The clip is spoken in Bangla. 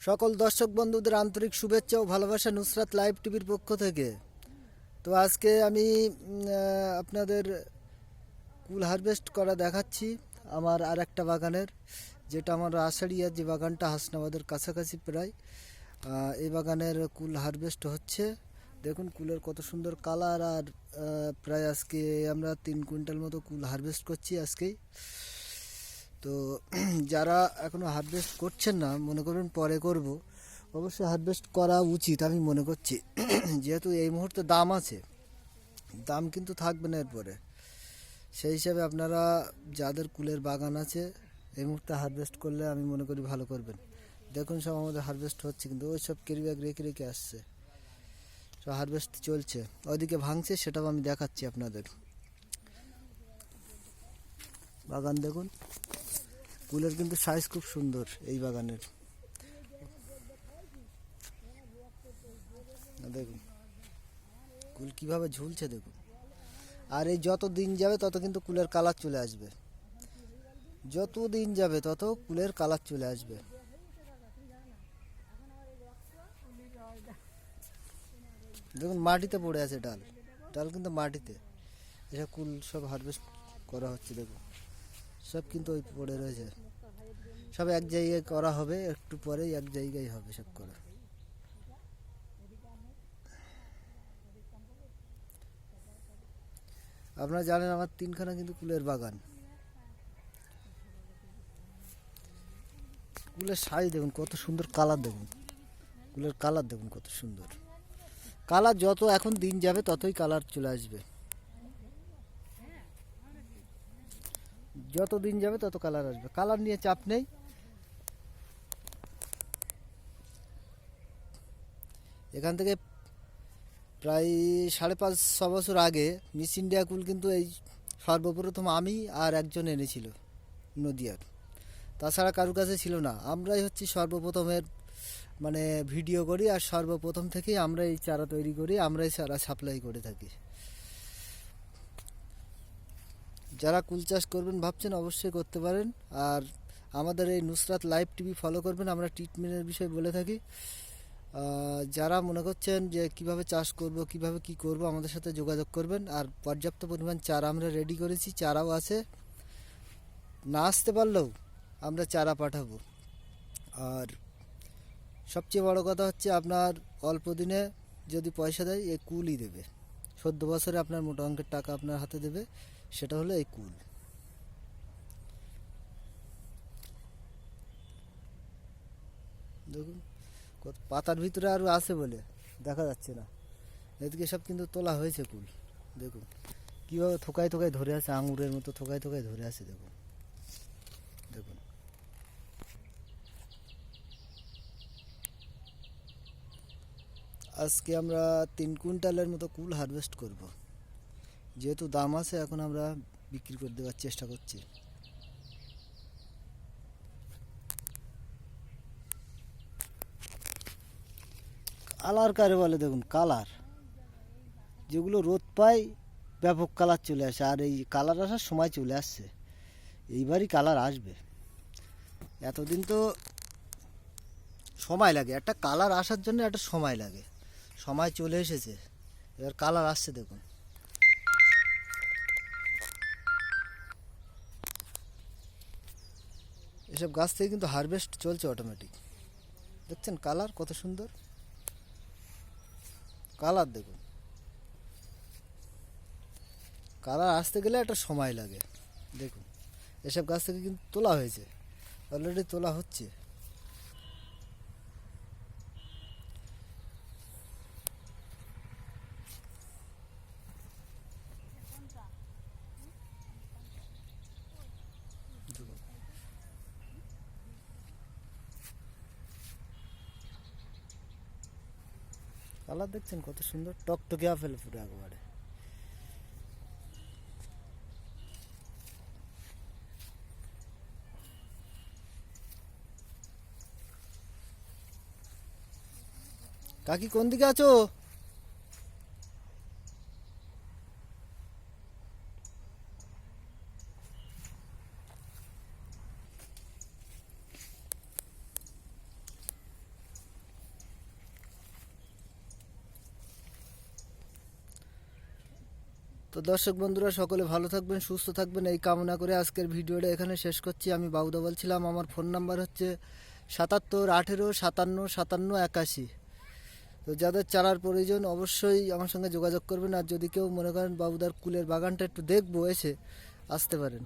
সকল দর্শক বন্ধুদের আন্তরিক শুভেচ্ছা ও ভালোবাসা নুসরাত লাইভ টিভির পক্ষ থেকে। তো আজকে আমি আপনাদের কুল হারভেস্ট করা দেখাচ্ছি আমার আর একটা বাগানের, যেটা আমার আষাঢ়িয়ার যে বাগানটা হাসনাবাদের কাছাকাছি প্রায়। এই বাগানের কুল হারভেস্ট হচ্ছে। দেখুন কুলের কত সুন্দর কালার। আর প্রায় আজকে আমরা 3 কুইন্টাল মতো কুল হারভেস্ট করছি আজকেই। তো যারা এখনও হারভেস্ট করছেন না, মনে করুন পরে করব, অবশ্যই হারভেস্ট করা উচিত আমি মনে করছি। যেহেতু এই মুহূর্তে দাম আছে, দাম কিন্তু থাকবে না এরপরে। সেই হিসাবে আপনারা যাদের কুলের বাগান আছে এই মুহূর্তে হারভেস্ট করলে আমি মনে করি ভালো করবেন। দেখুন সব আমাদের হারভেস্ট হচ্ছে, কিন্তু ওই সব ক্যারি ব্যাগ রেখে রেখে আসছে, সব হারভেস্ট চলছে। ওইদিকে ভাঙছে, সেটাও আমি দেখাচ্ছি আপনাদের। বাগান দেখুন, কুলের কিন্তু সাইজ খুব সুন্দর এই বাগানের। দেখুন কুল কিভাবে ঝুলছে দেখুন। আর এই যত দিন যাবে তত কিন্তু কুলের কালার চলে আসবে, যত দিন যাবে তত কুলের কালার চলে আসবে। দেখুন মাটিতে পড়ে আছে ডাল, ডাল কিন্তু মাটিতে। এসব কুল সব হারভেস্ট করা হচ্ছে, দেখুন সব কিন্তু ওই পড়ে রয়েছে। সব এক জায়গায় করা হবে, একটু পরে এক জায়গায় হবে সব করা। আপনারা জানেন আমার 3খানা কিন্তু কুলের বাগান। কুলের সাইজ দেখুন কত সুন্দর, কালার দেখুন, কুলের কালার দেখুন কত সুন্দর। কালার যত এখন দিন যাবে ততই কালার চলে আসবে, যত দিন যাবে তত কালার আসবে। কালার নিয়ে চাপ নেই। এখান থেকে প্রায় 5.5-6 বছর আগে মিস ইন্ডিয়া কুল কিন্তু এই সর্বপ্রথম আমি আর একজন এনেছিল নদিয়ার, তাছাড়া কারুর কাছে ছিল না। আমরাই হচ্ছি সর্বপ্রথমের, মানে ভিডিও করি আর সর্বপ্রথম থেকেই আমরা এই চারা তৈরি করি, আমরাই চারা সাপ্লাই করে থাকি। যারা কুল চাষ করবেন ভাবছেন অবশ্যই করতে পারেন। আর আমাদের এই নুসরাত লাইভ টিভি ফলো করবেন, আমরা ট্রিটমেন্টের বিষয়ে বলে থাকি। যারা মনে করছেন যে কিভাবে চাষ করব, কিভাবে কি করব, আমাদের সাথে যোগাযোগ করবেন। আর পর্যাপ্ত পরিমাণ চারা আমরা রেডি করেছি, চারাও আছে, না আসতে পারলেও আমরা চারা পাঠাবো। আর সবচেয়ে বড় কথা হচ্ছে আপনার অল্প দিনে যদি পয়সা দেয় এই কুলই দেবে। 14 বছরে আপনার মোটা অঙ্কের টাকা আপনার হাতে দেবে, সেটা হলো এই কুল। দেখুন কত পাতার ভিতরে আরও আছে বলে দেখা যাচ্ছে না, এদিকে সব কিন্তু তোলা হয়েছে কুল। দেখুন কীভাবে থোকায় থোকায় ধরে আছে, আঙুরের মতো থোকায় থোকায় ধরে আছে। দেখুন দেখুন আজকে আমরা 3 কুইন্টালের মতো কুল হারভেস্ট করব। যেহেতু দাম আছে এখন আমরা বিক্রি করে দেওয়ার চেষ্টা করছি। কালার কারে বলে দেখুন, কালার যেগুলো রোদ পায় ব্যাপক কালার চলে আসে, আর এই কালার আসার সময় চলে আসছে, এইবারই কালার আসবে। এতদিন তো সময় লাগে, একটা কালার আসার জন্য একটা সময় লাগে, সময় চলে এসেছে, এবার কালার আসছে। দেখুন এসব গাছ থেকে কিন্তু হারভেস্ট চলছে অটোমেটিক। দেখছেন কালার কত সুন্দর, কালার দেখুন। কালার আসতে গেলে একটা সময় লাগে। দেখুন এসব গাছ থেকে কিন্তু তোলা হয়েছে, অলরেডি তোলা হচ্ছে। কালার দেখছেন কত সুন্দর, টকটকে আপেল পুরো একবারে। কাকি কোন দিকে আছো? তো দর্শক বন্ধুরা সকলে ভালো থাকবেন, সুস্থ থাকবেন এই কামনা করে আজকের ভিডিওটা এখানে শেষ করছি। আমি বাবুদা বলছিলাম, আমার ফোন নাম্বার হচ্ছে 77 18 57 57 81। তো যাদের চারার প্রয়োজন অবশ্যই আমার সঙ্গে যোগাযোগ করবেন। আর যদি কেউ মনে করেন বাবুদার কুলের বাগানটা একটু দেখবো, এসে আসতে পারেন।